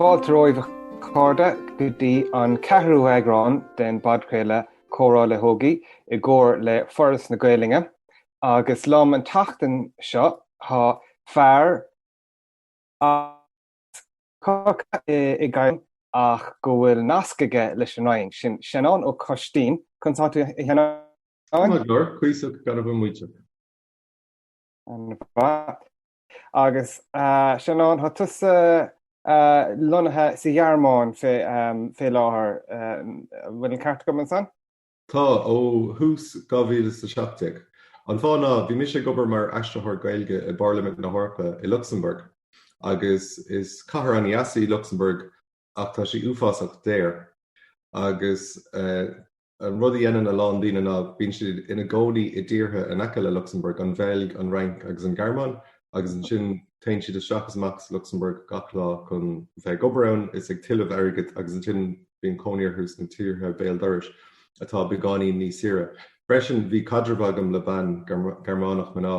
fáilte roimh cáda go dtí an ceathrú eagrán den badcréile Comhrá le Hógaí I gcóir le Foras na Gaeilge agus lom an tachtain seo tá fearr cocha I gcaim ach go bhfuil nascaige leis an agam sin Seanán Ó Coistín chun tú I Seanán? Glór, cuiseach gan bh muite. An bhá agus Seanán tá tusa lonathe sa dhearmáin fé láthair bhfuil an ceart go san? Tá ó hús 2017. An fána bhí mis gobar mar aisteachar Gaeilge I Parliament na Hórpa I Luxembourg agus is cathair an iasaí Luxembourg ach tá sí uafásach déir agus an rudí dhéanann a lán daoine ná bíonn siad ina gcónaí I dtíortha in aice le Luxembourg an Bhéilg an Rank agus an Gearmáin agus an sin tain siad isteachas max Luxembourg gach lá chun bheith gobar ann is ag tuileamh airgid agus an sin bíonn cónaíar hús na tíortha béal dorais atá beánaí níos saoire. Freisin bhí caidreamh agam le ban Gearmánach mná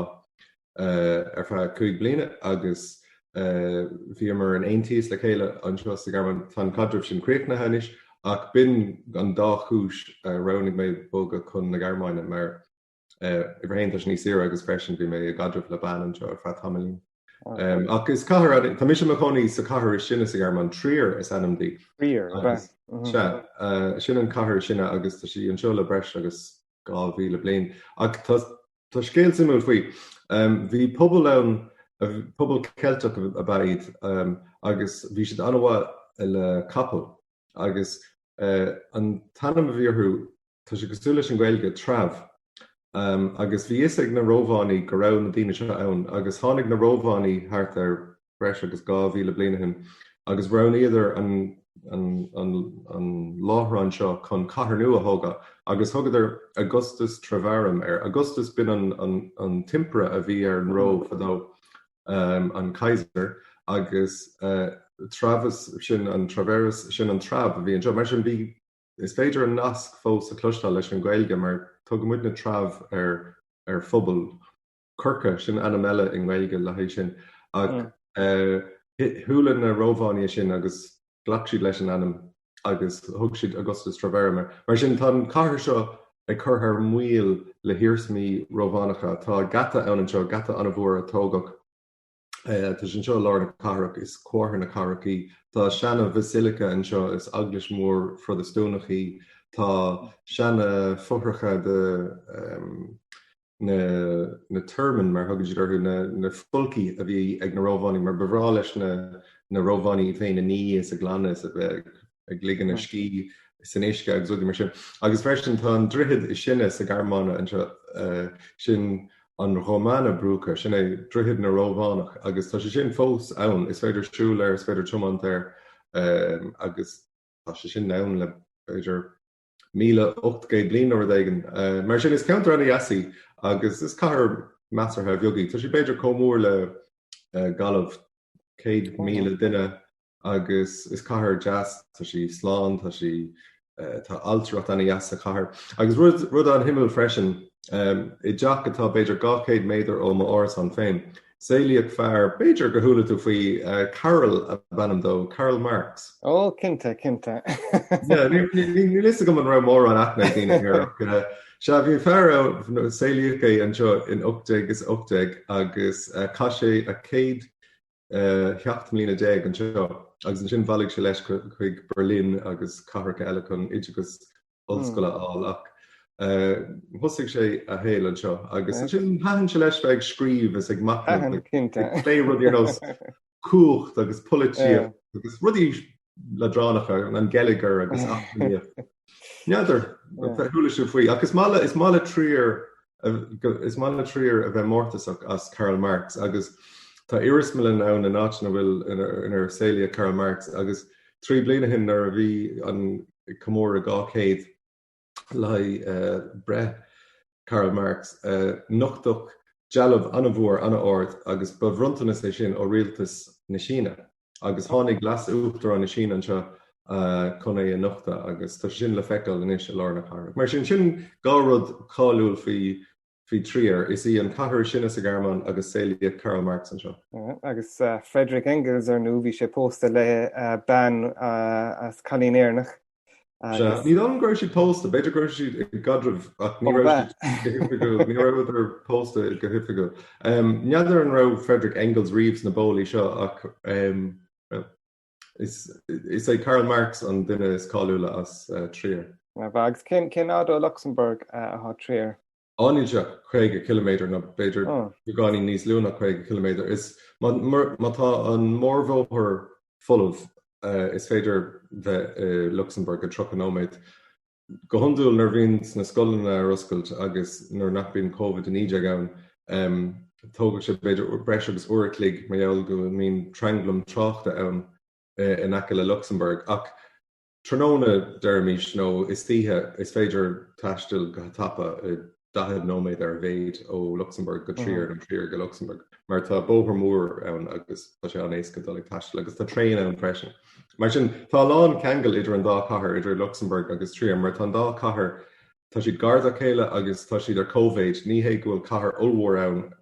ar feadh 5 bliana agus bhí mar an aontíos le chéile anseo sa Gearmáin tá caidreamh sin críoch hanis ach bin an dá chúis roinnig mé bóga chun na Gearmáine mar I bhhéonnta níos saoire agus freisin bhí mé caidreamh le ban anseo ar feadh tamilín. Ach is cathair tá mis mo conaí sa cathair sinna sa Gearmáin trír is anamdí. Trír, sin an cathair sinna agus tá sí anseo le breis agus 2000 bliain. Ach tá scéal simú faoi. Bhí pobl ann pobl Celtach a bhaid agus bhí siad anmha le capel agus an tanam a bhíorthú tá sé go leis an Gaeilge tramh agus bhí is ag na rómhánaí go raibh na daoine seo ann agus tháinig na rómhánaí thart ar breis agus 2000 bliana hin agus raibh iadidir an láthrán seo chun cathair nua a thóga agus thugad Augustus Trevarum Augustus bin an timpre a bhí ar an ró fadó an Kaiser agus Travis sin an Traverus sin an trab a bhí an seo mar sin bhí is féidir an nasc fós a clúisteáil leis an Gaeilge mar tugad muid na trab ar phobal curca sin anam eile in Gaeilge le hééis sin ag thuúlann na rómhánaí sin agus ghlac siad leis an anam agus thug siad Augustus Trevarum mar sin tá an cathair seo ag chur ar muil le hirsmí rómhánacha tá gata ann an seo gata an bhór a tógach tá sin seo lár na carach is cuathair na carachaí tá seanna basilica an seo is aglas mór for the stónachaí tá seanna fothracha na termin mar thugad siad na fulci a bhí ag na rómhánaí mar behrá leis na rómhánaí féin na ní is a glannas a bheith ag ligan na scí san éisce agus údaí mar sin agus freisin tá an droichead is sinne sa Gearmáine an seo sin an Rómána brúca sin é droichead na rómhánach agus tá sé sin fós ann is féidir siúil ar is féidir tumant ar agus tá sé sin ann le féidir 1800 bliain ó daigen mar sin is counter an iasaí agus is cathair measartha bheogaí tá sé beidir comúr le galamh 100,000 duine agus is cathair jazz tá sí sláán tá sí tá altracht an iasa cathair agus rud an himmel freisin I deach atá beidir 200 méadar ó áras an féin. Saolaíodh fearr beidir go thula tú faoi Carol a bhanam dó, Karl Marx. Ó, cinnte. Ní lista go an ra mór an aithne daoine here. Se bhí fearr saolaíodh an seo in 80 is 80 agus cá sé a 100 milliún an seo. Agus an sin bhaigh sé leis chuig Berlin agus cathaircha eile chun idirgus ollscoile áach. Thusig sé a héal an seo agus sin haann se leis bheith scríomh is ag maithne lé rudí nos cuacht agus polítíoch agus rudí le dránacha an Gallagher agus achníomh. Neadidir thula siú faoi agus is mála trír a bheith mórtasach as Karl Marx agus tá irismilin ann na náitina bhfuil inar saola Karl Marx agus 3 bliana hin ar a bhí an comóra 200 lei bre Karl Marx nochtach dealamh anna bhór anna ort agus bhrontanas é sin ó rialtas na Síne agus tháinig glas uachtar an na Síne an seo chun é nochta agus tá sin le feiceáil inis a lár na carach mar sin gá rud cáiliúil faoi Bhí tríar, is í an chathair sinna sa Garman agus Celia Karl Marx an seo. Agus Frederick Engels ar nó bhí sé pósta le ban as Calínéarnach. Ní an gur si pósta, beidir gur si gadrah ach ní raibh ar pósta go hifiú. Neadidir an raibh Frederick Engels Reeves na bólaí seo ach is é Karl Marx an duine is cáúla as tríar. Agus cin ádó Luxembourg a tríar. Áníte 50 km na beidir gáí níos lúna 50 km is mátá an mórmhóthar fullmh is féidir bheith Luxembourg a trochanomid. Go hundúil nar bhíonn na scolanna ar oscailt agus nar nach bíonn COVID in íde agam, tógadh sé beidir breis agus uiricligh maiall go mín tranglam tráchta ann in aice le Luxembourg. Ach tróna deirmís nó is títhe is féidir taistil go tapa 10 nóméid ar bhéid ó Luxembourg go tríar an tríar go Luxembourg. Mar tá bóthar mór ann agus tá sé an éasca dul taistil agus tá tréin ann freisin. Mar sin tá lán cheangal idir an dá chathair idir Luxembourg agus tríar, mar tá dá chathair tá si garda chéile agus tá siad ar COVID, ní hé gohfuil chathair ulmhór ann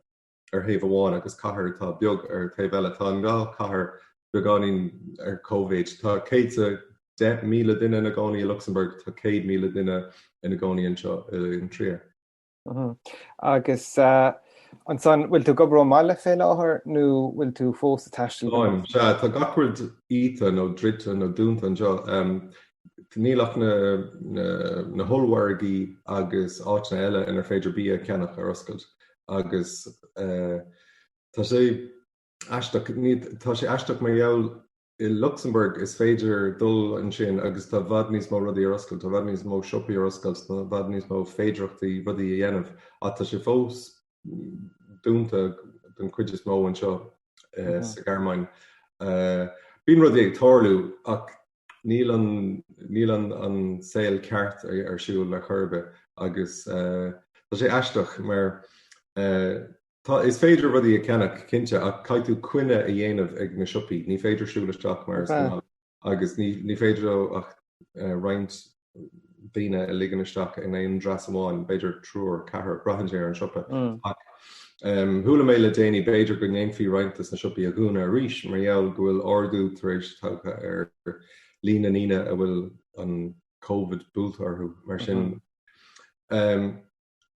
ar thaobh amháin agus chathair tá beag ar taobh eile tá an gá chathair beagáín ar COVID. Tá 10,000 duine na gánaí in Luxembourg, tá 100,000 duine ina gánaí anseo in tríar. Agus an san bhfuil tú gobar máile fé láthair nó bhfuil tú fós a taistil? Tá gachfuil íta nó drite nó dúnta anseo. Nílach na holwargaí agus áitna eile inar féidir bí ceannach ar oscailt. Agus tá sé eisteach mar i Luxembourg is féidir dul an sin agus tá bhd níos mó rudaí ar oscailt, tá bhd níos mó siopaí ar oscailt, tá bhd níos mó féidireachtaí rudaí a dhéanamh. Tá sé fós dúnta den cuid is mó an seo sa Garmáin. Bíonn rudaí ag tarlú ach níl an saoil ceart ar siúil le churbe agus tá sé eisteach mar is féidir rudaí a ceannach cinnte ach caiitú cuine a dhéanamh ag na siopaí, ní féidir siúlaisteach mar agus ní féidir ach roinnt daoine a liganisteach in éon dras amháin beidir trúr cethir brathaidir an siopa. Thula mé le déanaí beidir go ngéonfaí rointas na siopaí a gúna a rís, mar gheall go bhfuil ardú tar éis tucha ar lína nína a bhfuil an COVID búltarthú mar sin.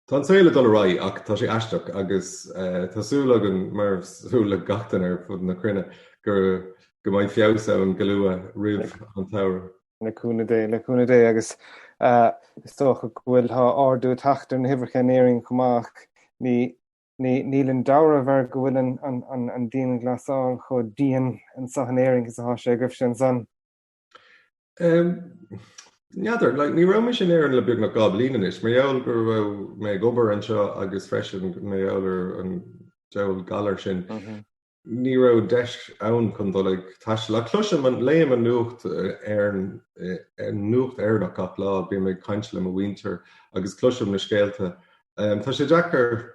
Tá an saoile dul rá ach tá sé eisteach agus tásúla an mar súla gachtain ar fud na cruinne gur go mbeidh feabhsa an goúa riamh an taibhre. Leúna dé agus is tócha bhfuil ardú taachtar na hibrechanéiring chumach níl an dara bhar go bhfuil an díon glasáil chu díon an sachanéiring is a sé goibh sin san. Neadidir, ní raibh sin éan le beag na gá blíoin is, mar gheall gur bhfuil mé gobar anseo agus freisin mé gheall an deil galar sin. Ní raibh deis ann chun dul ag taisteal. A cloiseam an léim an nuacht airnach ach lá bí mé cainteal am a bhaintear agus cloiseam na scéalta. Tá sé deachar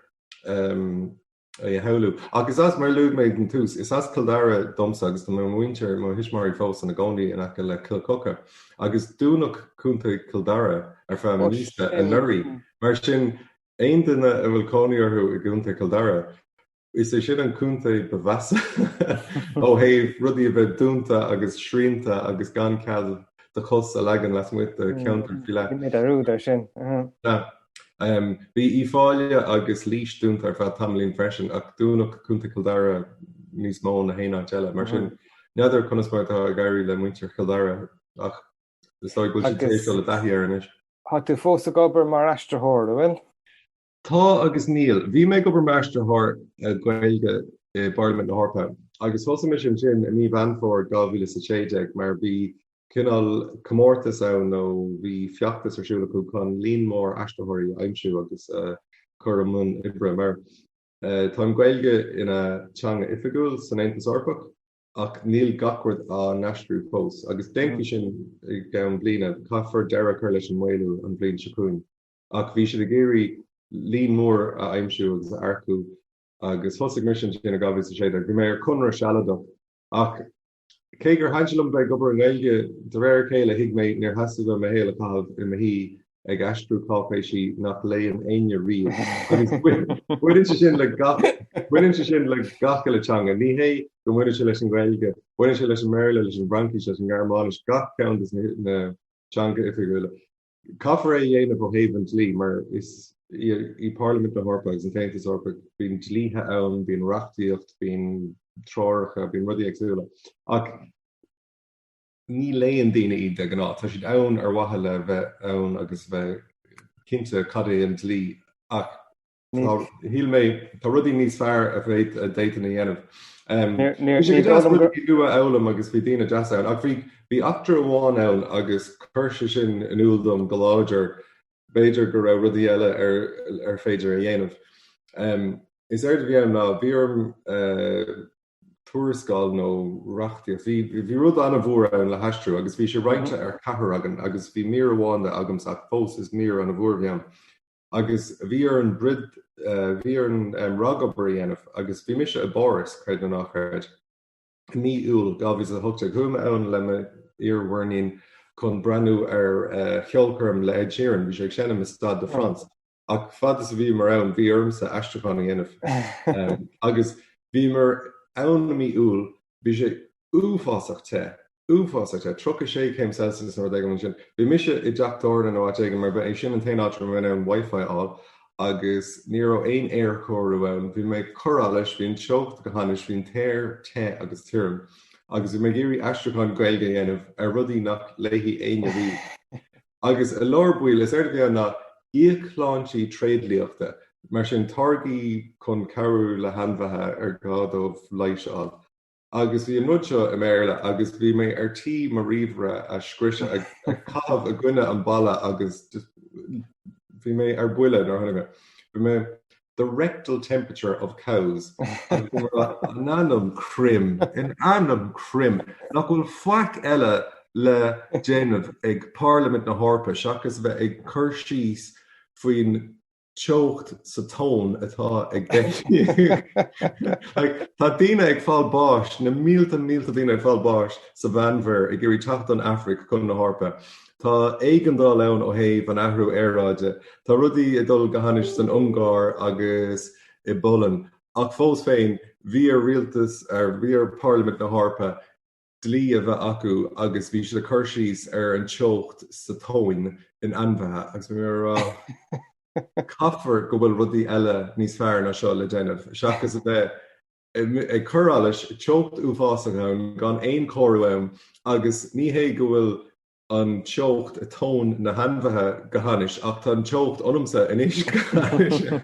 heú. Agus as mar luúg méid an tús, is as Kildare domsa agus do winter má hismarí fós an a gánaí in aice le Kilcoca. Agus dúnach cúnta Kildare ar fe níosta a nuirí. Mar sin aon duine a bhfuil cóíorthú i gúnta Kildare. Is é sin an cúnta bevasa ó héh rudí a bheith dúnta agus srínta agus gan cead de chus a legan las muid a ceantar fi le. Mé arúd ar sin. Bhí í fáile agus lís dúnta ar fe tamlín freisin ach dúnach cúnta Kildare níos mó na héana teile. Mar sin neadidir chunas a gairí le muintear Kildare ach is bhfuil sin tééis le daithí ar inis. Tá tú fós a gobar mar astrathir, bhfuil? Tá agus níl. Bhí mé gobar meastrathir Gaeilge i Parliament na Hórpa. Agus thosa mis sin a ní bhanfór 2016 mar bhí cinál comórtas ann nó bhí feachtas ar siúla go chun líon mór aistrithirí aimsiú agus chur mun ibre mar. Tá Gaeilge ina teanga ifigúil san Aontas Orpach ach níl gachord a neastrú pós. Agus dénci sin ag gan bliana caithfar deire chuir leis an mhaolú an blian siúcún. Ach bhí siad a géirí líon mór a aimsiú agus arcú agus thosaigh mar sin a gabhí sa séidir. Bhí mé ar chunra sealadach ach cé gur hainsilm beidh gobar an Gaeilge de réir céile hiag méid níor hasú go héile cabh i mahí ag astrú cápéisi nach léon aine riamh. Agus buineann sé sin le gach leitanga. Ní hé go muineann sé leis an Gaeilge, buineann sé leis an Méarla, leis an Brancais, leis an Gearmánis, gach ceantas na teanga ifigúile. Caithfar é dhéanamh ó Haven tlí, mar is i Parliament na Hórpa agus an Féintas Orpa bhín tlíthe ann, bhín reachtaíocht, bhín tráracha, bhín rudí agsúla. Ach ní léon daoine iad ag an á. Tá siad ann ar wathe le bheith ann agus bheith cinnte cadaí an tlí. Ach híl mé, tá rudí níos fearr a bheith a déita na dhéanamh. Bhí sé go elam agus bhí daoine deas ann. Ach bhí achtar amháin ann agus chuirse sin an úldom go láidir beidir go raibh rudí eile ar féidir a dhéanamh. Is aird bhí ann ná bhíorm tuairiscáil nó reachtaíocht. Bhí rud anna bhór ann le heistriú agus bhí sé roiinte ar cathair agan agus bhí mír amháin de agam sa fós is mír anna bhór bhí ann. Agus bhí ar an brid, bhí ar an ragabar a dhéanamh agus bhí mise a Boris chuid an nachchuid. Ní úl gábhís a thugte gúma ann le me iarhhairnín chun breanú ar cheolcurm le Ed Sheeran, bhí sé ag séanam is Stade de France. Ach fad is a bhí mar ann, bhí orm sa astrachan a dhéanamh. Agus bhí mar ann na mí úl, bhí sé uafásachta, trocha sé céim Celsius nó d sin. Bhí mise i deachtóir an áit éigen mar é sin an tain áit mar an Wi-Fi áil, agus ní ó aon air chorú ann, bhí mé chorá leis bhín teocht go hanis bhín téir te agus tírim. Agus bhí mé géirí astrachan Gaeilge dhéanamh ar rudí nach léithí aine bhí. Agus a lár buil is aird bhí na íochláintí tréadlíochta, mar sin targaí chun cabhrú le handmhaithe ar gádómh leiseáil. Agus bhí an rud seo i Méarla, agus bhí mé ar tí mar riomhre a scrise a cabh a gcuine an balla agus bhí mé ar buile ar tháinig. Bhí mé the rectal temperature of cows. An anam crim. Nach bhfuil faic eile le déanamh ag Parliament na Hórpa, seachas bheith ag cur síos faoin teocht sa tón atá ag Tá daoine ag fáil báis, na mílta daoine ag fáil báis sa bhanmhar ag gurí teacht an Afric chun na Hórpa. Tá éigandá len ó héh an ahrú airráide. Tá rudaí i dul go hanis san Ungáir agus i Bullen. Ach fós féin, bhí ar rialtas ar bhí ar Parliament na Hórpa dlí a bheith acu agus bhí sé cur síos ar an teocht sa tóin in anmhaithe. Agus bhí mar caithfar go bhfuil rudí eile níos fearr na seo le déanamh. Seachas a bheith ag churális teocht uafásacha gan aon chorú ann agus ní hé go bhfuil an teocht a tón na handmhaithe go hanis ach tá an teocht ionamsa inis go hanis.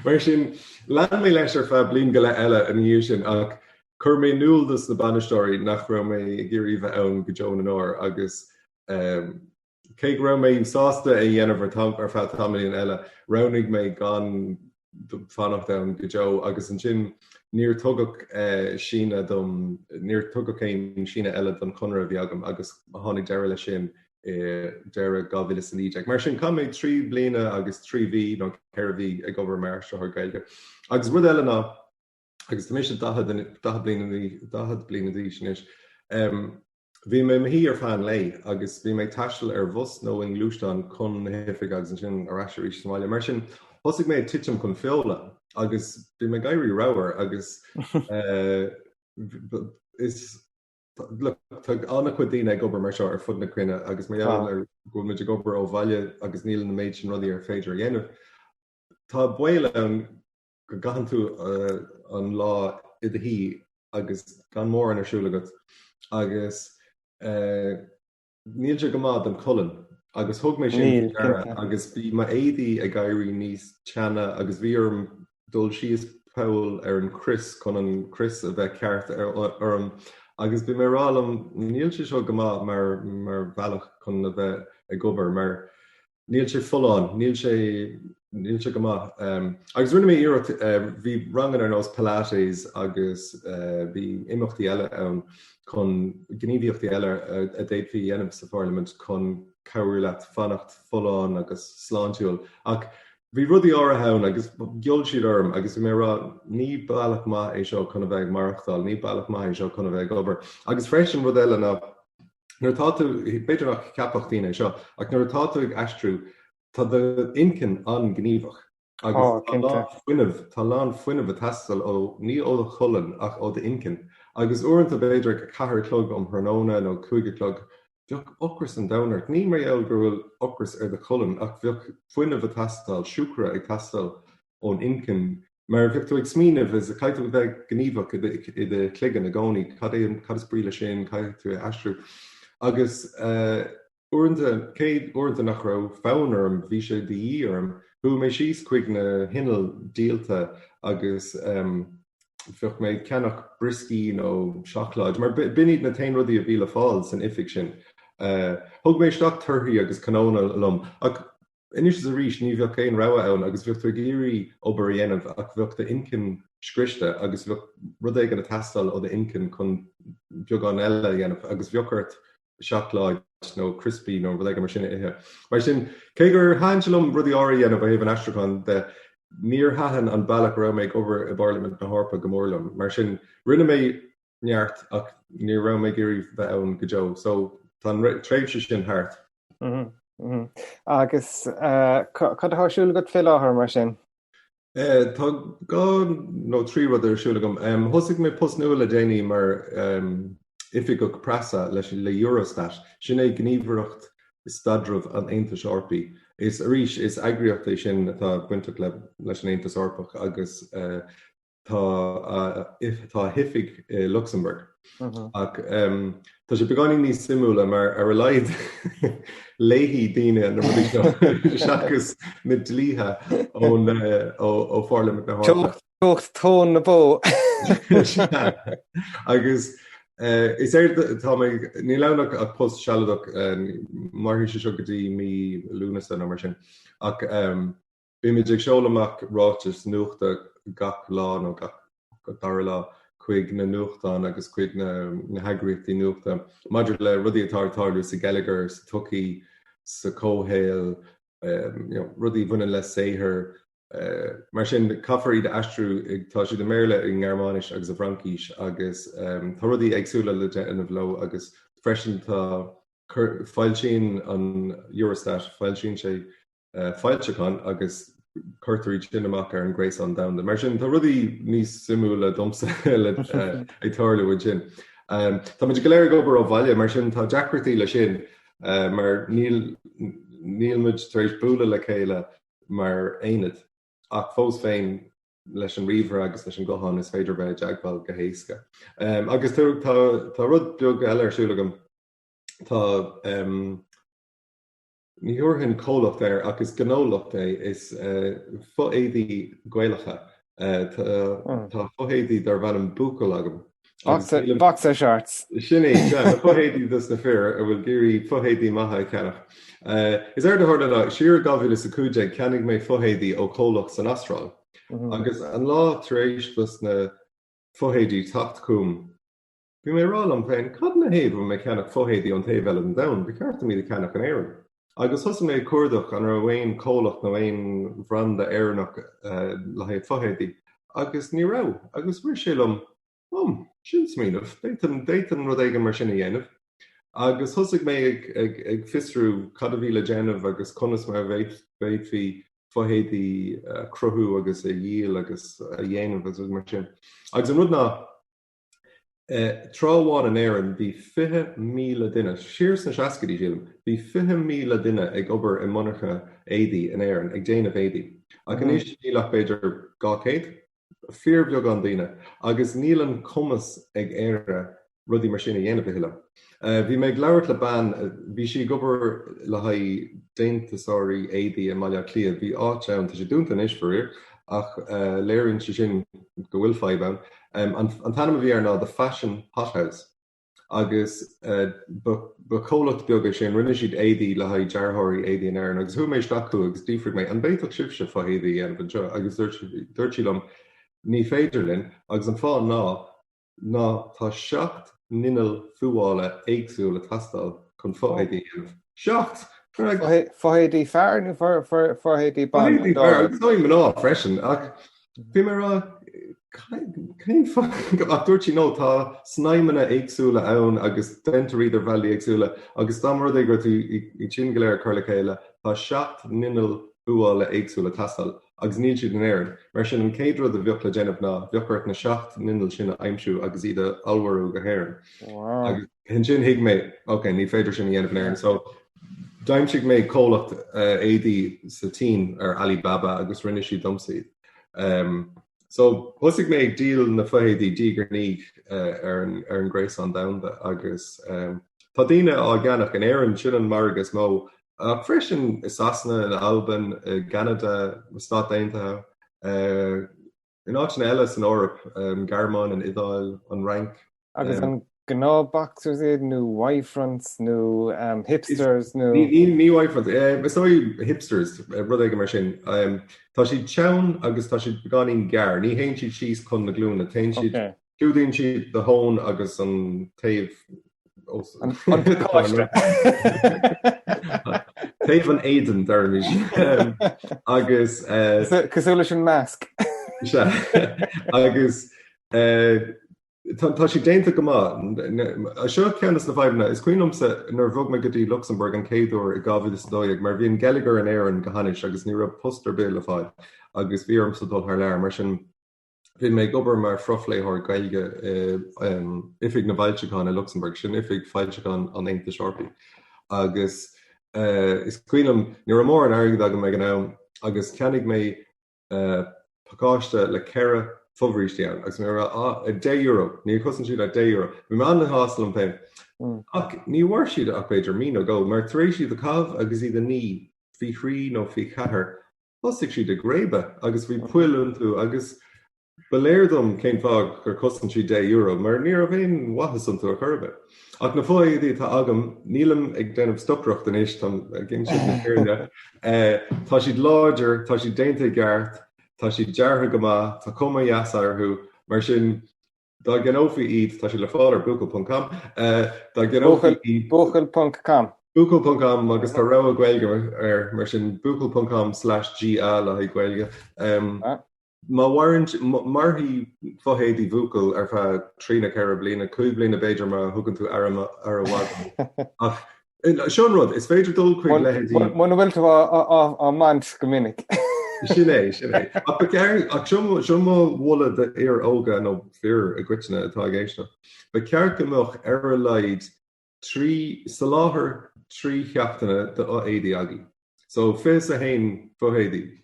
Mar sin lean mé leis ar feadh bliain go le eile an dhéir sin ach chur mé núldas na banistóirí nach raibh mé géirí bheith ann go Joan an Áir agus cé go raibh mé sásta a dhéanamh ar feadh tamíon eile roinnig mé gan fannacht ann go Jo agus an sin níor tugach sína dom níor tugach céim sína eile don Comhrá bhí agam agus tháinig deire le sin deire 2009. Mar sin cum méid 3 bliana agus 3 bhí nó ceir bhí ag obair mar seo Gaeilge. Agus rud eile ná agus tá mis 10 bliana dí sin is. Bhí mé hí ar fan lei agus bhí mé taisteal ar bhus nó in Glúisteán chun na héifig agus an sin ar eisirí Somália. Mar sin thosaigh mé titim chun feola agus bhí mé gaiirí rabhar agus is anna chu daoine ag obair mar seo ar fud na cuine agus mé ar go muid ag obair ó bhaile agus níl na méid sin rudaí ar féidir dhéanamh. Tá buile an go gahan tú an lá i d hí agus gan mór an arsúlagat agus níl sé go mád an Cullen agus thug mé sin agus bhí ma éadaí a gaiirí níos teanna agus bhí dul sios Paul ar an Chris chun an Chris a bheith ceart ar agus bhí mé rálam níl sé seo go mád mar bhealach chun a bheith ag obair mar níl sé full-on, níl sé go mád. Agus rinne mé iirecht bhí rangan ar nós Pilates agus bhí imachtaí eile ann chun gníomhaíochtaí eile a dtéad bhí dhéanamh sa Parliament chun cabhrú leat fannacht full-on agus sláintiúil. Ach bhí rudí ára ann agus geol siad orm agus bhí mé rá ní bailach maith é seo chun a bheith marachtáil, ní bailach maith é seo chun a bheith obair. Agus freisin rud eile ná nuair tá tú beidir nach ceapachtaí é seo ach nuair tá tú ag aistriú tá de incin an gníomhach. Agus tá lán fuinmh a tastal ó ní ó a cholan ach ó de incin. Agus uanta beidir cahar clog thrnóna nó cúige clog, bheoh ochras an dawnart. Ní mar eil gur bhfuil ochras de cholan ach bheoh fuinmh a tastal, siúcra ag tastal ón incin. Mar bheoh tú ag smíanamh is a caiitú bheith gníomhach i de cligan a gcónaí, cad is bríle sin, cad tú astrú. Agus uanta nach raibh fánarm bhí sé de dhíorm, thu mé síos chuig na hinal díalta agus bheoh méid ceannach briscí nó seachláid, mar binad na tain rudaí a bhíle fáil san ific sin. Thug mé isteach turthaí agus canóna lom. Ach inis a rís ní bheoh céin rogha ann agus bheoh tú géirí obair dhéanamh ach bheoh de incin scriste agus bheoh rud éige na tastal ó de incin chun beagán eile dhéanamh agus bheochart seachláid nó crispy nó rud éige mar sinna ithe. Mar sin, cé gur háintelum rudí áirí dhéanamh a héobh an astracán de níor hathan an bailach ra méid over i Parliament na Harpa gomórlam. Mar sin rinne mé neart ach ní ra mé géirí bheith ann go deo. So tá tréimhse sin thart. Agus cad thásúla go fé láthair mar sin? Tá gá nó trí rud ar siúla gom. Thosaigh mé post nua a déanaí mar ific go prasa leis le Eurostat. Sin é gníomhaireacht stadrumh an Aontas Orpaí. Is arís is agriochta sin tá buinte leis an Aontas Orpach agus tá hifig Luxembourg. Ach tá sé beáin níos simúla mar ar a leid léhí daine na seachas na dlíthe ó Parliament na Harpa. Tucht tón na bó. Agus is tá ní lenach a post sealadach mar sé seo go dtí mí lúnasa nó mar sin. Ach bí mé ag seolamach rátas nuachta gach lá nó gach dar lá chuig na nuachtáin agus chuig na heagrichtaí nuachta. Maidir le rudí atáirtáirú sa Gallagher, sa Tucaí, sa Cóhéal, rudí bhuine le séithir. Mar sin cafarí de astrú tá si de méle in Germánis agus a Frankíis agus tá rudí agsúla le déanamh lo agus freisin tá fáilsín an Eurostat, fáilsín sé fáilteán agus curtarí sin amach ar an grééis an damda. Mar sin tá rudí níos simúla domsa le ag tarlaúid sin. Tá muid go léir gobar ó bhaile mar sin tá deacrataí le sin mar níl muid taréis búla le chéile mar aonad. Ach fós féin leis an riomhar agus leis an gcóthán is féidir bheith deagbal go héasca. Agus tá rud beag eile ar siúlagam. Tá ní uorthainn cólacht ar agus gnólacht is fuéadaí gcualacha. Tá fuéadaí dar bheith an búcail agam. Boxer shorts. Sinné, fuéadaí dus na fear a bhfuil géirí fuéadaí maithe ceannach. Is de thuirla siar gabhfuil is a cúide ceannig mé fuhéadaí ó cólacht san astráil. Agus an lá taréis plus na fuhéadaí tacht cúm. Bhí mé rá an féin cad na héadh mé ceannach fuhéadaí an taobh eile an domhan, bhí ceartta míad ceannach an éireann. Agus thosa mé cuardach an ar bhhain cólacht nó bhhain bhranda éireannach le héad fuhéadaí. Agus ní rá, agus bhuiir sílam sin smíanamh, déitan rud éige mar sinna dhéanamh. Agus thosaigh mé ag fistrú cad a bhíle déanamh agus conas mar bhéid fhí fuhéadaí cruthú agus a díal agus a dhéanamh agus mar sin. Agus an rud ná trámháin an éireann bhí 50,000 duine, siar san seascaidí sílam, bhí 50,000 duine ag obair i manacha éadaí an éireann, ag déanamh éadaí. Ach an éis dílach beidir 200, fear beag an duine, agus níl an cumas ag éire rudí mar sinna dhéanamh hiile. Bhí méid leabhart le ban, bhí si gobar le haid déantasáirí éadaí a maiile clia, bhí áit ann tá sé dúnta is forir, ach léironn si sin go bhfuil fáibh an tanam bhí ar ná the fashion hothouse. Agus ba cólacht beaga sin rinne siad éadaí le haid deartháirí éadaí an éireann, agus thu méid staú agus dífrid méid an béiteach sibse fá éadaí dhéanamh agus dúirtílam ní féidir linn, agus an fáin ná tá 7 ninal fhuaile éagsúla tastal chun fuhéadaí dhéanamh. 7! Fuhéadaí fearr nó fuhéadaí ban? Fuhéadaí fearr, agus náim an á freisin, ach bhí mar ach dúirtí nó tá snaimena éagsúla ann agus dentar idir bhealaí éagsúla, agus dá mar é gur tú i sin go léir chuirla chéile tá 7 ninil uair le éagsú le tastal, agus níl siad an éireann. Mar sin an céad rud a bheoch le déanamh ná, bheochart na 7 ninil sinna aimsiú agus iad alwarú go héireann. Agus hin sin hiag mé, ní féidir sin dhéanamh an éireann. So daimsigh mé cólacht éadaí sa tín ar Alibaba agus rinne siad domsaí. So hosig mé ag díal na fhéadí dígarní ar an gréis an damda agus tá daoine á gceannach an éireann sin an mar agus mó freisin is asna in Alban, Canada, Stát Aontaithe, in áitina eile in Eorp, Garmán an Idáil, an Rank. Agus an gná boxers iad, nó wyfronts, nó hipsters, nó... Ní wyfronts, is ói hipsters, rud aige mar sin. Tá siad teann agus tá siad beganín gar, ní hain siad síos chun na glúna, tain siad ciúdaíonn siad the hón agus an taobh... An cáiste. Taobh an éidean darmid agus cosúla sin measc. Agus tá si déanta go seo ceannas na bhaimna is cuinomsa nar bhog me gotí Luxembourg an céadúir i gábhid is dóigh mar bhíon Gallagher an éireann go hanis agus ní raibh poster béal a fáil agus bhí orm sa dul thar lear mar sin bhíon mé gobar mar frofléithir gailge ifig na bhailteáin i Luxembourg sin ifig fáilteáin an Aontas Seorpaí agus is cuinom ní mór an airgad agam me gná agus ceannig mé pacáiste le ceire fubhrísteán agus mé €10 ní cosan siad €10 bhí me an na hástal an pein ach ní bhhair siad ach beidir mí go mar taréis siad a cabh agus iad a ní bhí chrí nó bhí chathair thosaigh siad a grébe agus bhí puilún tú agus beléirdom cén fág gur cosan siad €10 mar ní a bhéon wathas an tú a churbe ach na fáidí tá agam nílam ag déanamh stopracht an éis gin siad na chéirne tá siad láidir tá siad déanta gart tá si deartha go má tá cuma jaasarthú mar sin dá gnófaí iad tá si le fáil ar bucail.com dá gnófaí iad bucail.com bucail.com agus tá rah a ghailge ar mar sin bucail.com/GA le ghailge má warrant marthaí fóhéadí bucail ar fa trína ceithre bliana 2 bliana beidir mar thugann tú ar a bhhaid ach Sean rud is féidir dul chuig lehetí muna bhfuil tú á mant go minic Sinné. Ach siomó bhla de ar óga nó fear a gcuitena atá géiste. Ba ceart gomach ar a leid sa láthair trí cheachtainna de éadaí agaí. So fés a hain fóhéadaí.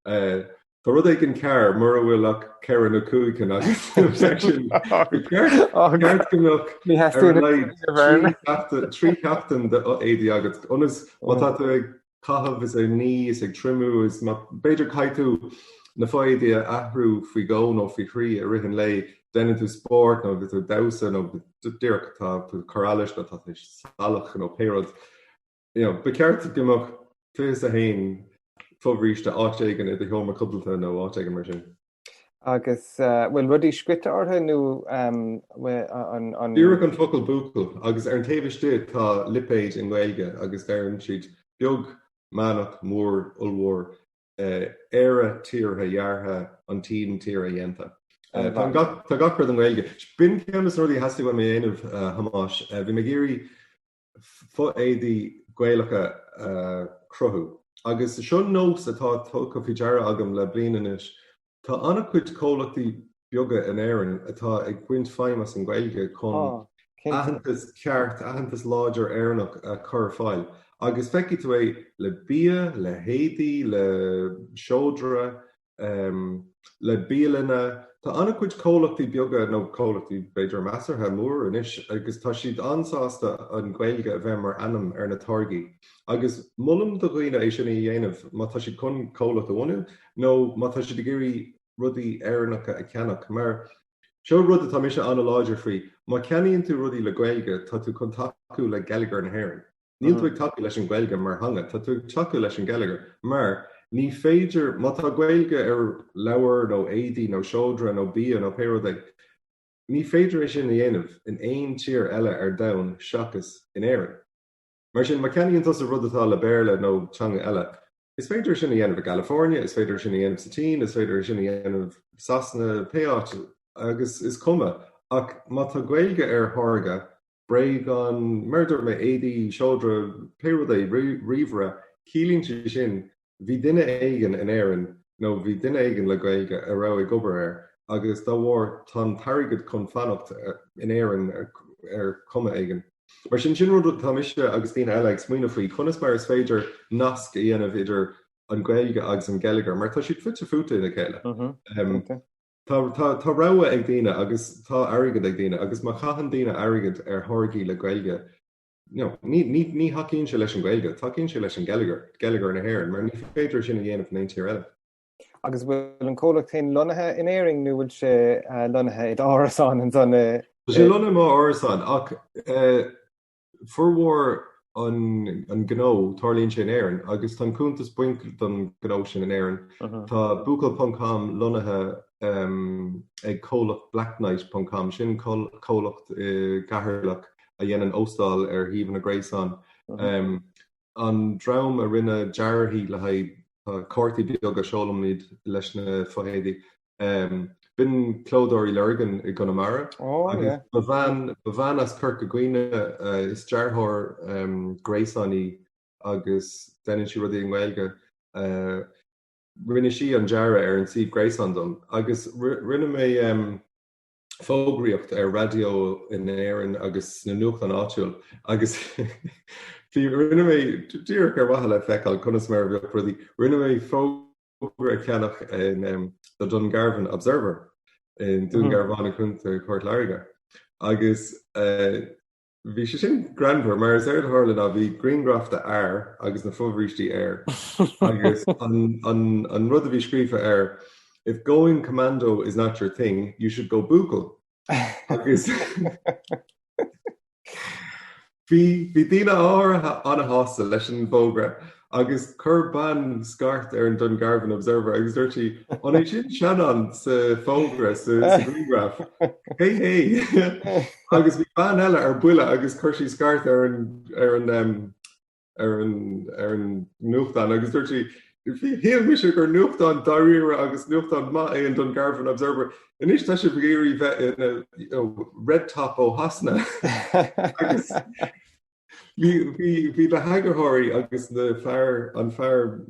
Tá rud ag an cear mar a bhfuil ach cear na cúigin agus ceart gomach ar a leid trí cheachtain de éadaí agat. Onas mátá tú ag cahabh is ní is ag trimú is beidir caiitú na fáidí a ahrú faoi gó nó faoi chrí a rihan lei déanann tú sport nó bhí tú damsa nó dúirtá tú chorális nó tá salach nó péród. Ba ceart gomach fés a hain fóbhríiste áitéigen i d thoma cobalta nó áitéigen mar sin. Agus bhfuil rudí scripte ortha nó Dúradh an focail bucail agus ar an taobhiste tá lipéid in Gaeilge agus d'fhearann siad beag Manach mór ulmhór éire tíortha dheartha an tín tíor a dhéanta. Tá gachar an Gaeilge. Bin ceannas rudaí heasta bhfuil mé aanamh hamáis. Bhí mé géirí éadaí Gaeilgeacha cruthú. Agus seo nós atá tóca faoi deara agam le bliananais. Tá anna chuid cólachtaí beaga in éireann atá ag buint feimas an Gaeilge chun ahantas ceart, ahantas láidir éireannach a chur fáil. Agus feici tú é le bia, le héadaí, le seódra, le bíalana. Tá anna chuid cólachtaí beaga nó cólachtaí beidir measartha mór inis agus tá siad ansásta an Gaeilge a bheith mar anam ar na targaí. Agus mullam do dhaoine é sinna dhéanamh má tá siad chun cólacht a bhhainú nó má tá siad ag géirí rudaí éireannacha a ceannach mar seo rud atá mise anna láidir faoi. Má ceanaíonn tú rudaí le Gaeilge tá tú chun taú le Gallagher na hÉireann. Níl tú ag taú leis an Gaeilge mar hanga, tá tú ag taú leis an Gallagher mar ní féidir má tá Gaeilge ar leabhar nó éadaí nó seódra nó bia nó péródaigh. Ní féidir é sin na dhéanamh in aon tír eile ar domhan seachas in éireann. Mar sin má ceanaíonn a rud atá le béarla nó teanga eile. Is féidir sin na dhéanamh a California, is féidir sin na dhéanamh sa Tín, is féidir sin na dhéanamh Sasna Péáit agus is cuma. Ach má tá Gaeilge ar tháirge, breig an murder me éadaí seódra péródaigh ríomhra cílín sin bhí duine éigen in éireann nó bhí duine éigen le gaeilge a rá ag obair agus dá bhór tá targad chun fannacht in éireann cuma éigen. Mar sin rud tá mise agus tíine eile ag smaoine faoi chunas mar is féidir nasc a dhéanamh idir an gaeilge agus an geilleagar, mar tá siad fute futa ina chéile. Tá rogha ag daine agus tá airgad ag daine agus má chahan daine airgad ar tháirgí le gaeilge. Ní hacíonn se leis an gaeilge, tácíonn se leis an geilleagar na hhéireann, mar ní féidir sin a dhéanamh na tíir eile. Agus bhfuil an cólachtainn lonathe in éiring nó bhfuil sé lonathe ag árasán an sanna. Tá sé lonathe má árasán ach furmhór an gnó tarlíonn sé in éireann agus tá cúntas buincle don gnó sin in éireann. Tá buacail.com lonathe ag cólacht blacknight.com sin cólacht gahirlach a dhéanaan óstáil ar híomh na gréasán. An dream a rinne dearthaí le haid cártaí beag a seolamid leis na fohéadaí. Bin clódóirí legan i Conamara. Ba bhean as Kirk a Gcuine is dearthóir gréasánaí agus déanann si rudaí an Gaeilge. Rinne si an deara ar an siomh gréasán dom. Agus rinne mé fógraíocht ar radio in éireann agus na nuacht an áitiúil. Agus rinne mé díreach ar bhaithe le feiceáil chunas mar bheoh rudaí. Rinne mé fógra ceannach in the Dungarvan Observer in Dungarvan chunta Court Larga. Agus bhí sé sin granmhar, mar is air tharla ná bhí Greengraft air agus na fóbhríistí air. Agus an rud a bhí scríofa air, if going commando is not your thing, you should go buacail. Agus bhí daoine áirithe anna hásta leis an bógra. Agus chur ban scart ar an Dungarvan Observer agus dúirtí an é sin Seanán sa fógra sa Greengraf. Hey. Agus bhí ban eile ar buile agus chuir sí scart ar an nuachtáin agus dúirtí híal mis gur nuachtáin daríire agus nuachtáin má é an Dungarvan Observer. Inis tá sé bhgéirí bheith in red top ó hasna. Agus Bhí le hagarthirí agus an fear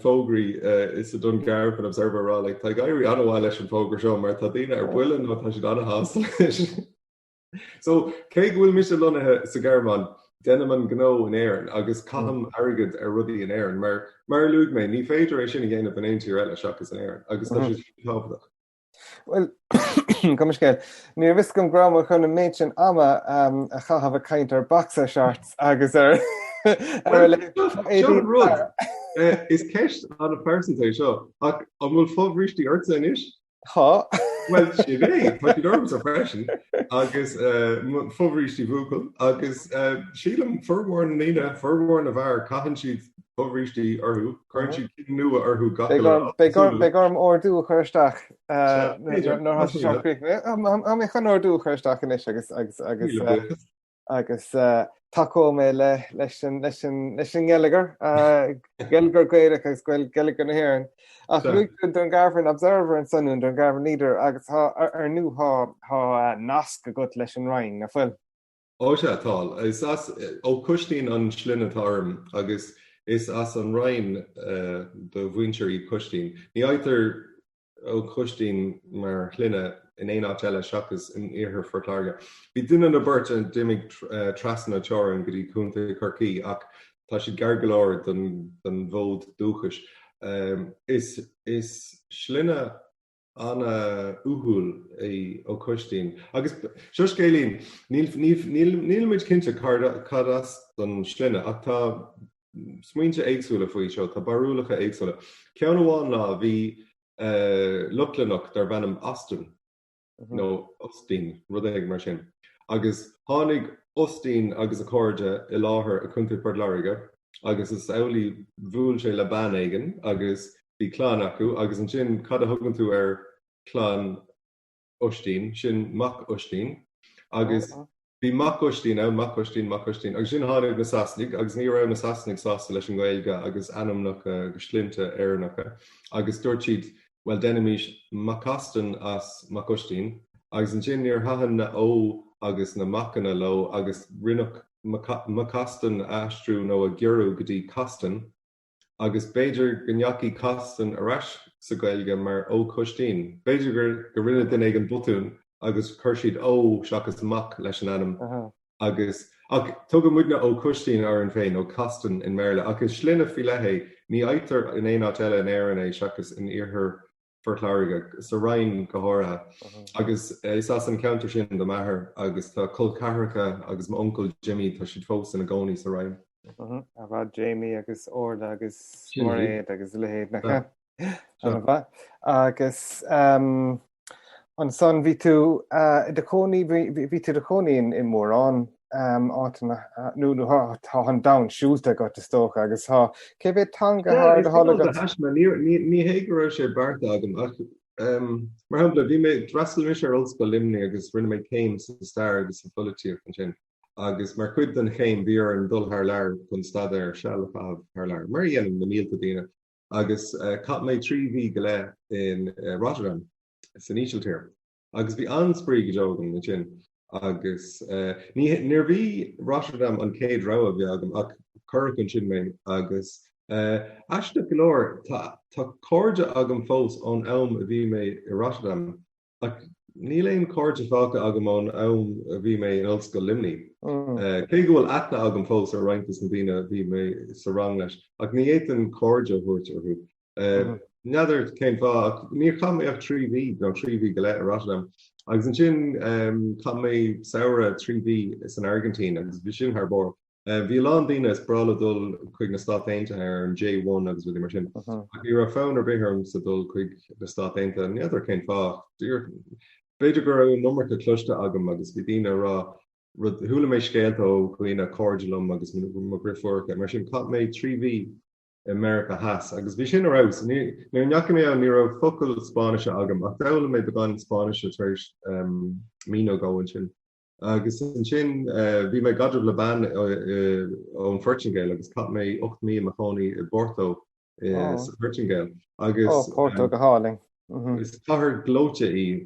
fógraí is a Dungarvan Observer rá, le tá gaiirí anmháil leis an fógra seo, mar tá daoine ar buile nó tá si anna hásta leis. So, cé bhfuil mis lonathe sa Gearmáin, déanam an gnó in éireann agus caitham airgid ar rudaí in éireann, mar luig mé, ní féidir é sin a dhéanamh an aon tír eile seachas in éireann, agus tá si tábhaach. Well, come scéil. Ní bhis gom grama chun na méid sin ama a chahabh a caint ar boxer shorts agus ar rud. Is ceist an a percentage seo, ach an bhfuil fóbhríistí orta inis? Tá. Well, si bhé, tá dormas a freisin, agus fóbhríistí bhuacail, agus sílam furmhór na líne, furmhór na bhar, caitheann siad fóbhríistí orthú, chuireann siad cin nua orthú gacha. Beagorm ordú chuirteach nó has seo críoch. Mé chun ordú chuirteach inis agus taco mé leis an geilleagar, geilleagar gaeilge agus geilleagar na hhéireann. Ach luig Dungarvan Observer an sanún Dungarvan Leader agus ar nú há nasc a gut leis an Rhine na fuil. Ó sé atá, is as ó Coistín an slioine tarm agus is as an Rhine do bhaintear í Coistín. Ní áitar ó Coistín mar chluine in éon áit eile seachas in iarthar fortláirge. Bhí duine na burt an dimig trasna teorann go dtí cúnta Corcaigh ach tá siad gargaláir don bhód dúchas. Is slioine anna uthúil ó Coistín. Agus seo scélín, níl muid cinnte cadas don slioine ach tá smaointe éagsúla faoi seo, tá barúlacha éagsúla. Ceann amháin ná bhí luclanach dar bheanam Aston. No, Ostín, rud éig mar sin. Agus tháinig Ostín agus a cóide i láthair a cúnta Portláirge, agus is eolaí bhuail sé le ban éigen, agus bhí clán acu, agus an sin cad a thugann tú ar clán Ostín, sin Mac Ostín, agus bhí Mac Ostín Mac Ostín, agus sin tháinig na Sasnig, agus ní raibh na Sasnig sásta leis an Gaeilge, agus anamnacha go slinte éarnacha, agus dúirt siad well denimís Macastan as Macostín, agus an sin níor hahan na ó agus na macana lo agus rinneach Macastan astrú nó a gghearú go dtí Castan, agus Beiidir gnjaci castan arás sa Gaeilge mar Ó Coistín. Beiidir gur rinne den ag an butún agus chuirsiad ó seachas amach leis an anam. Agus tugad muidna Ó Coistín ar an féin ó castan in Merle. Agus slinne fi lehé ní aitar in éát eile an éan é seachas in iarthar fortláirige sa rain Comhrá. Agus is as an counter sin do maithair agus tá cul carracha agus má uncle Jimmy tá siad fós in a gcónaí sa rain. A bheith Jamie agus Orla agus Moréad agus lehéad na agus an son ví tú de coní in mórrán áitina nó tá an da siúlta go de stocha agus há cé bheith tanga haar de hála ní hégur sé bart agam mar hapla bhí mé drastal mis ar olsco limni agus rinne mé céim sa star agus sa folletíir an sin agus mar chud den chéim bhí ar an dul haar leir chun stad ar sealh haar leir mar dhéanam na mílta daine agus cap mé 3 go le in Rotterdam san ísiltíir agus bhí ansprí go deogam na sin agus níor bhí Rotterdam an céad rá a bhí agam ach chuir an sin mé agus Aiste golóir tá cóide agam fós ón am a bhí mé i Rotterdam ach ní léon cóide fáca agam ón am a bhí mé in Ulster Limní. Cé go bhfuil aithne agam fós ar roiintas na bhíine bhí mé sa rang leis ach ní éan cóide thuirt arthú. Neadidir céim fá níor cha mé ach 3 nó 3 go le a Rotterdam. Agus an sin cha mé saoire 3 is an Argentín agus bhí sin th bor. Bhí lá daine is brala dul chuig na Stát Aontaithe ar an J1 agus bhí mar sin. Bhí ar fán ar bithirm sa dul chuig na Stát Aontaithe neadidir céim fá. Beidir gur an nummarcha cluiste agam agus bhí daine rá thula mé scéalta ó chuoine cordulum agus mo griforcha mar sin cap mé 3 America has agus bhí sin arás ní neacha mé an ní rah focail Spáinise agam ach dela mé began Spáinise taréis míó gáin sin. Agus an sin bhí mé gadrih le ban ón Fortingale agus cap mé 8 mí a chonaí i Borto sa Fortingale agus Porto go háling. Is cahar glóte í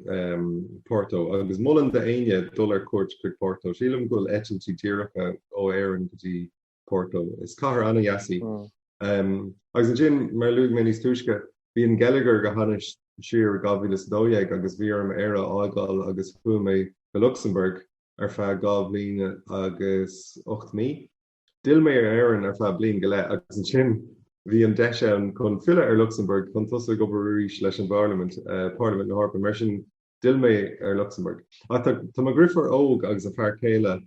Porto agus mullen de aine dullar cuat chuig Porto. Sílam goil etiltí tíracha ó éan gotí Porto. Is cahar anna yasí. Agus an sin mar luúg mé níos túisce bhí an Gallagher go hanis siar gábhílas dóéag agus bhí am éire ágáil agus fu mé go Luxemburg ar fe gá bliana agus 8 mí. Dil mé ar éan ar fe blian go le agus an sin bhí an deise an chun fiile ar Luxemburg chun tusa go ríis leis an Parliament na Harpa mar sin dil mé ar Luxemburg. Tá má grifar óg agus a fear céile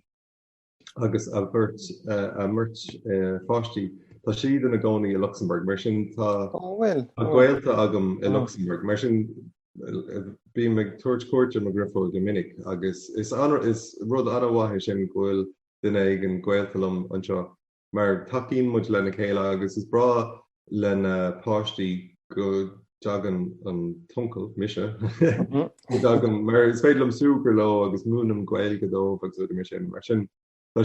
agus a bhirt a mirt fáistí tá siad in na gcónaí i Luxemburg mar sin tá a ghaolta agam i Luxemburg mar sin bí me tuairt cuairte má grifar go minic agus is rud anhaithe sin ghfuil duine ag an ghaoltalum anseo. Mar taín muid lena chéile agus is bra lena páistí go dagan an tuncail mise dagan mar is féidirlam súgur lo agus múnam gaeilge dó agus mar sin mar sin tá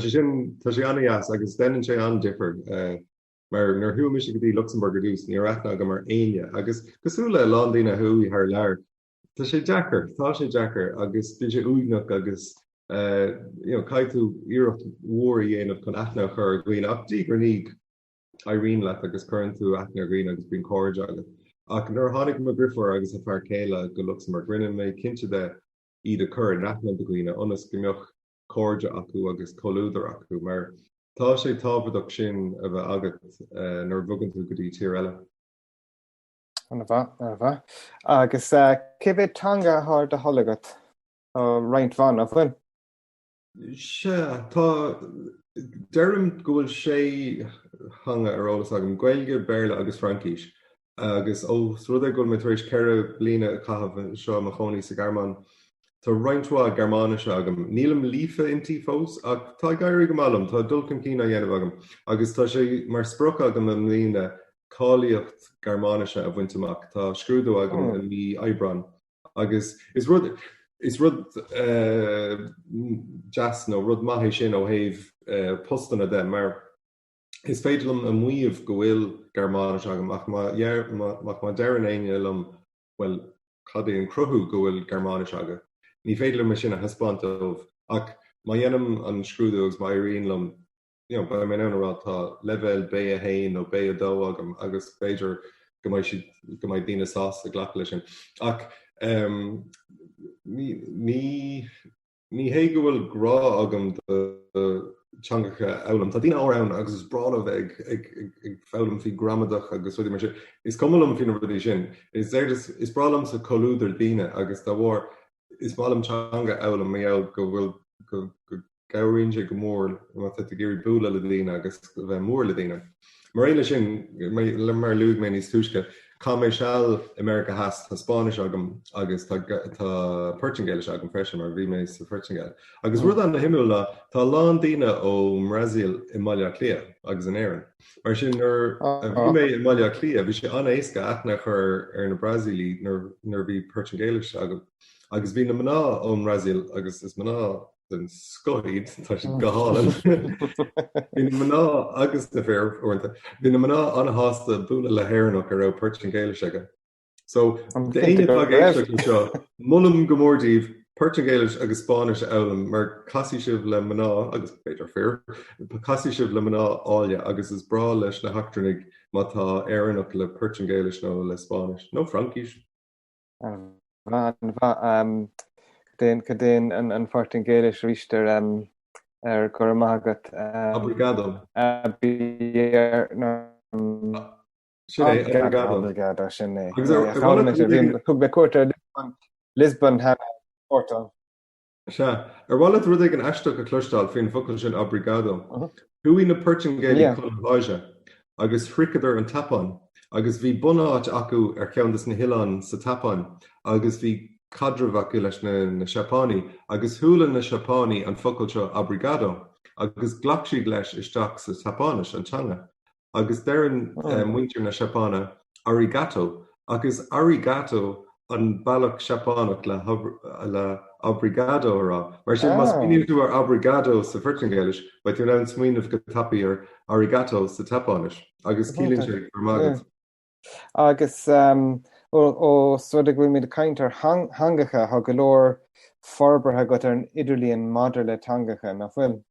sé annas agus denan sé an differ mar nar thuú mis go dtí Luxemburg dús ní aithna go mar aine agus cosúla lándaine thuí th leir tá sé Jackar agus bí sé únach agus caiitú iirecht mhór dhéanamh chun aithne chur ghoine ach dtí gur níg Irene leat agus chuann tú aithne ghoine agus bíon cóide agus ach nuair tháinig mo grifar agus a fear céile go Luxemburg rinne mé cinnte de iad a chur an aithne do ghoine ionas go mbeoch cóide acu agus choúdar acu mar tá sé tábhaach sin a bheith agat nuair bhagann tú go dtí tír eile. Anna bheith. Agus cé bheith tanga thar de tholagat roinnt bhain a bhain? Se tá deirm go bhfuil sé hanga arolalas agam Gaeilge, Béarla agus Francíse agus ó rud go mé éis ceire bliana a chahabh seo a chonaí sa Gearmáin tá roinntá Gearmáise agam nílam lífa intí fós ach tá gaiirí go málam tá dulcin cína dhéanamh agam agus tá sé mar spruch agam an lína cáíocht Gearmáise a bhaintach tá scrúdú agam in mí Aibran agus is rud jazz nó rud maithé sin ó thaobh postanna de mar is féidirlam a muomh go bhfuil Gearmáise agam ach má dearan aine lom well cad é an cruthú go bhfuil Gearmáise aga. Ní féidirlam me sin a hespáintomh ach má dhéanam an scrúdú agus má iríon lom ba mé anrá tá level bé a hain nó bé a dó agam agus féidir go mbeidh dína sás a ghlacha lei sin. Ach ní hé go bhfuil grá agam teangacha elam. Tá dtíine árán agus is brála bheith ag fálam fi gramadach agus ruí mar sin. Is cumlam fin rudí sin. Is brálam sa choúidir díine agus tá bhór is málam teanga elam mé go bhfuil go gairíonn go mór te géirí búla le díine agus bheith mór le díine. Mar éile sin le mar luúg mé níos túisce, cá mé seall America has tá Spáis agam agus tá Portugáil agam freisin mar bhí mé sa Portugáil. Agus rud an na himúla tá lán díine ó Brazil i Maiile Clia agus an éan. Mar sin bhí mé i Maiile Clia, bhí sé an éasca aithne chur ar na Brasilí nar bhí Portugáil agam. Agus bhí na mná ón Brazil agus is mná den scoid tá si go hálan. Bhí na mná agus na fér orintanta. Bhí na mná an hásta búla le héirnach ar ra Portugáil aige. So déine éisteach seo mulam go mórdíobh Portugáil agus Spáis elam mar casí sibh le mná agus beidir fér, casí sibh le mná áile agus is brá leis na heachtarnig má tá éireannach le Portugáil nó le Spáis nó Francíis. Cadén an Portugáilis ríiste ar gur mágat Obrigado. Obrigado sin é. Thug be cuairte Lisbon ha Porto. Se ar bhla rud ag an eisteach a clúisteáil faoin focail sin Obrigado. Thuí na Portugáil chuláise agus fricadar an tapán agus bhí bunáit acu ar ceantas na Hián sa tapán agus bhí cadramh acu leis na Seapánaí agus thuúlann na Seapánaí an focail seo Obrigado agus ghlach siad leis isteach sa Tapánis an teanga agus dearann muintir na Seapána Arigato agus Arigato an bailach Seapánach le Obrigado rá. Mar sin mas bíonn tú ar Obrigado sa Portugáilis, ba tú ná smaoinemh go tapaí ar Arigato sa Tapánis agus cílíonn sé gur mágad. Agus ó suirdig bhfuil míad caintear hangacha ha go leor forbartha go ar an idirlíon maidir le tangacha na bhfuil.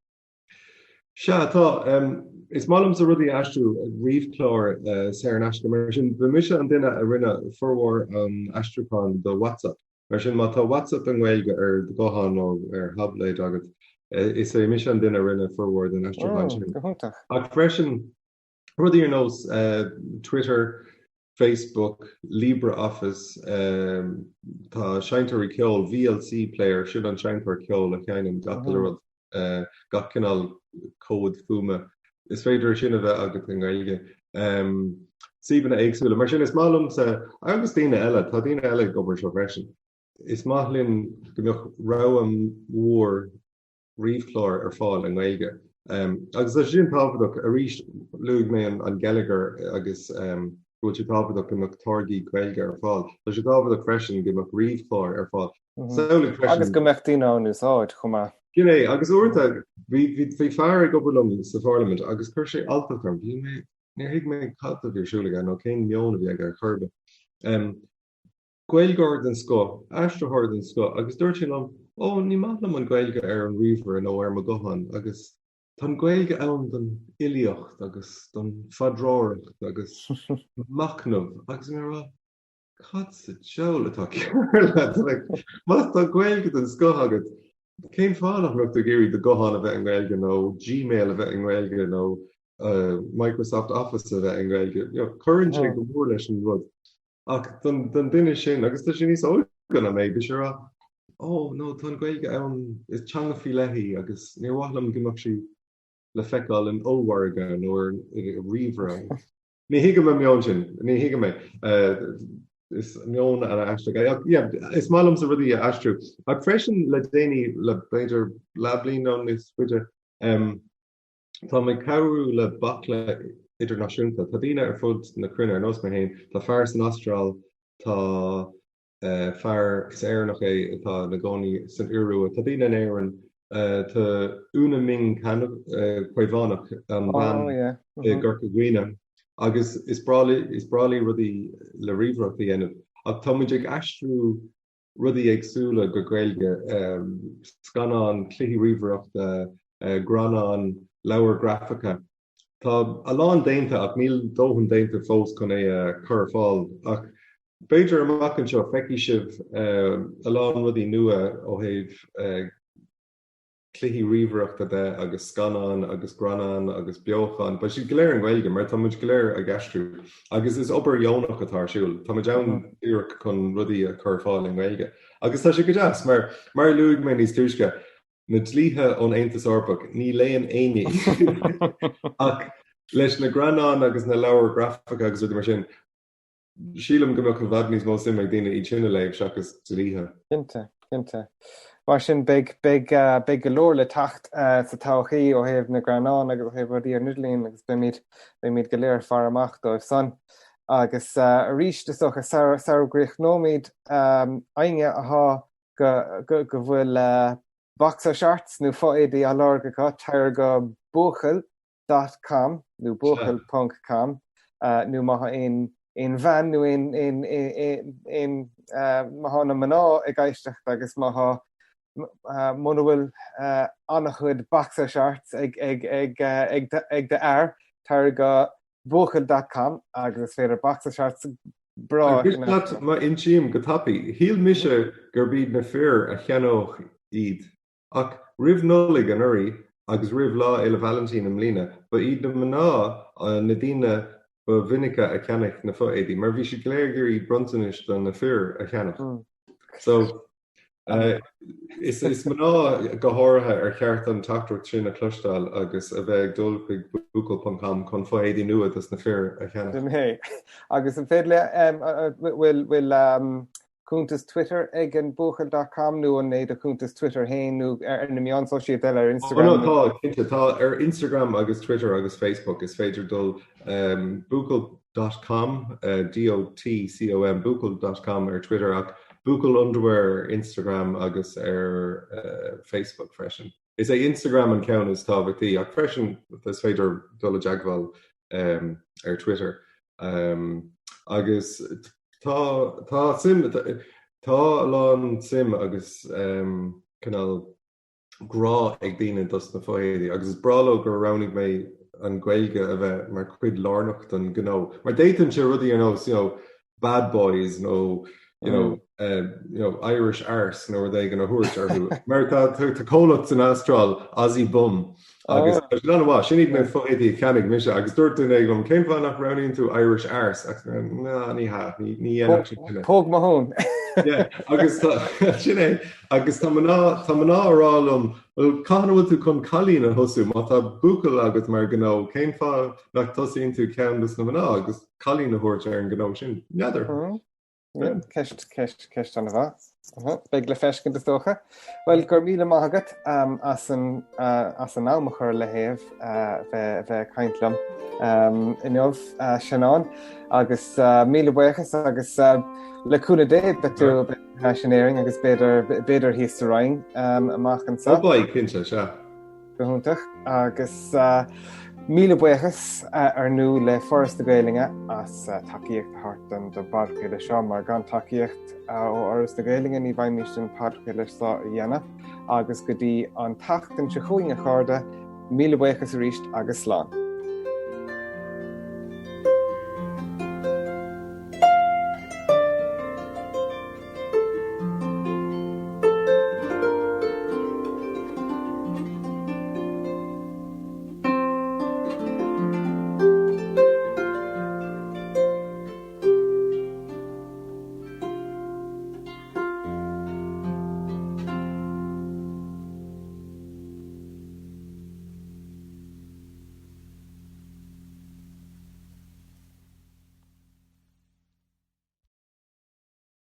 Se tá is málam sa rudí aistú riomhlóir sé an eiste mar sin bhí mise an duine a rinne forhór an eisteúcháin do WhatsApp. Mar sin má tá WhatsApp an ghilge ar do gohan ó ar habléid agat. Is é mise an duine rinne forhór den eisteúcháin sin. Ach freisin rudí ar nós Twitter, Facebook, LibreOffice, tá seinteoirí ceol VLC player sin an seinteoir ceol a cheann gatal gach cinál cód fuama. Is féidir sin a bheith agat an gailge. Síbanna éagsúla. Mar sin is málam sa agus daoine eile, tá daoine eile gobar seo freisin. Is maithlinn go mbeadh rogha mhór riomhlóir ar fáil an gailge. Agus is sin tábhaach a rís luúg mé an Gallagher agus bhfuil sé tábhaach go mbeadh targaí gailge ar fáil. Tá sé tábhaach freisin go mbeadh riomhlóir ar fáil. Agus go mbeadh daoine an úsáid chumá. G'né, agus uirta, bhí fear go bhfuil sa Parliament, agus chuir sé alpacham, ní hiag mé chatta bhí siúlaga, nó cén meona bhí ag ar churbe. Gailgeir den sco, aisteoir den sco, agus dúirt sin am, ní maithlam an gailge ar an riomhar nó ar mo gohan, agus tá gailge ann don ilíocht, agus don fadráireacht, agus macnamh, agus mé rá, cad sa teola tá cearla, mas tá gailge den sco agat. Cén fánach nuach do géirí do gohan a bheith an gailge nó Gmail a bheith an gailge nó Microsoft Office a bheith an gailge. Cuireann sé go mór leis an rud. Ach don duine sin, agus tá sin níos ógan a mé, bhí sé rá, nó tá gailge ann is teanga fí leithí agus níor bhaithlam gimach sí le feiceáil an óharga nó riomhra. Ní hiige me meon sin, ní hiige me. Is meon an aisteach. Is málam sa rudí aisteú. Ag freisin le déine le beidir lablín an is fuide. Tá mé cabhrú le bacla idirnáisiúnta. Tá daoine ar fud na cruinne ar nós mé hain. Tá fear san Astral, tá fear is éireannach tá na gcónaí san Uirú. Tá daoine an éireann tá úna ming chuimhánach an bhean i gCorca Dhuibhne. Agus is brálaí rudí le riomhreacht a dhéanamh. Ach tá muid ag aistriú rudí agsúla go gailge scanán cluichí riomhreacht granán leabhar grafacha. Tá a lán déanta ach níl dóthain déanta fós chun é chur fáil ach beidir amach an seo feici sibh a lán rudí nua ó thaobh cluichí ríomhaireachta de agus scanán agus granán agus beochan, ba si goléir an Gaeilge mar tá muid goléir a gceistú agus is obair dheonach atásúil. Tá muid deann iarach chun rudí a chur fáil an Gaeilge. Agus tá si go deas mar luúig mé níos túisce na tlíthe ón Aontas Eorpach ní léon aine ach leis na granán agus na leabhar grafacha agus rudí mar sin sílam go mbeadh bhd níos mó sim ag daine í tine léibh seachas tlíthe. Cinnte. Mar sin big golóir le tacht sa todhchaí ó thaobh na granán agus ó thaobh rudí ar nudlín agus be míad go léir fear amach dóibh san. Agus a rís de socha saoghríoch nóméid aine athá go bhfuil boxer shorts nó fáidaí a láirgeá teir go buchail.com nó buchail.com nó maithe in bhean nó in maithe na maná ag gaiisteach agus maithe muna bhfuil annach chud boxer shorts ag de air teir go buchail.com agus féidir boxer shorts bra. Ma intíim go tapí. Híl mise gur bíad na fear a cheanóch iad. Ach rih nólaigh an uirí agus rih lá éile Valentín am lína, ba iad na maná na dtíine ba vinnica a cheannach na fáidaí, mar bhí si léir gur iad brontanis don na fear a cheannach. So is maná go háirithe ar cheart an tachtúirt sin a clúisteáil agus a bheith dul chuig buchail.com chun fáidaí nua dus na fear a cheannach. Agus an féile bhfuil cúntas Twitter ag an buchail.com nó an éiad a cúntas Twitter hain nó ar na mion sosial ar Instagram. Tá ar Instagram agus Twitter agus Facebook is féidir dul buchail.com DOTCOM buchail.com ar Twitter ach Buchail underwear Instagram agus ar Facebook freisin. Is é Instagram an ceann is tábhachtí ach freisin is féidir dul a deagháil ar Twitter. Agus tá sim tá lán sim agus canal grá ag daine dus na fáidaí agus is bralo gur ranig mé an Gaeilge a bheith mar chuid lárnacht an gnó. Mar déitann sé rudí ar bad boys nó Irish arse nó d gan a thuirt arthú. Mar tá cólacht an astráil Aussie bum. Agus bhá sin iad na fáidaí ceannig mise agus dúirtain ag gom céim fáin nach raníonn tú Irish arse ach ní Póg mahón. Agus sin é agus tá maná arálum bhfuil caithbhfuil tú chun cailín a thosú má tá buchail agat mar gnó céim fá nach tosaíonn tú ceannas na maná agus cailín na thuirt ar an gnó sin neadidir. Ceist an bheith. Beag le feiscin de tócha. Well, gur míle maithagat as an námachar le héamh bheith caintlam inmh Seanán agus míle buchas agus le cúna déad betú sinnéing agus beidir híos raing amach an sa. Baid cinnte se. Gohúntaach agus míle buchas ar nó le Foras na Gaeilge as takeíocht thart an do badchéile seo mar gan takeíocht ó Foras na Gaeilge ní bhaid míis an padchéile seo a dhéanamh agus go dtí an tacht an se chuing a cháda míle buchas a ríist agus slán.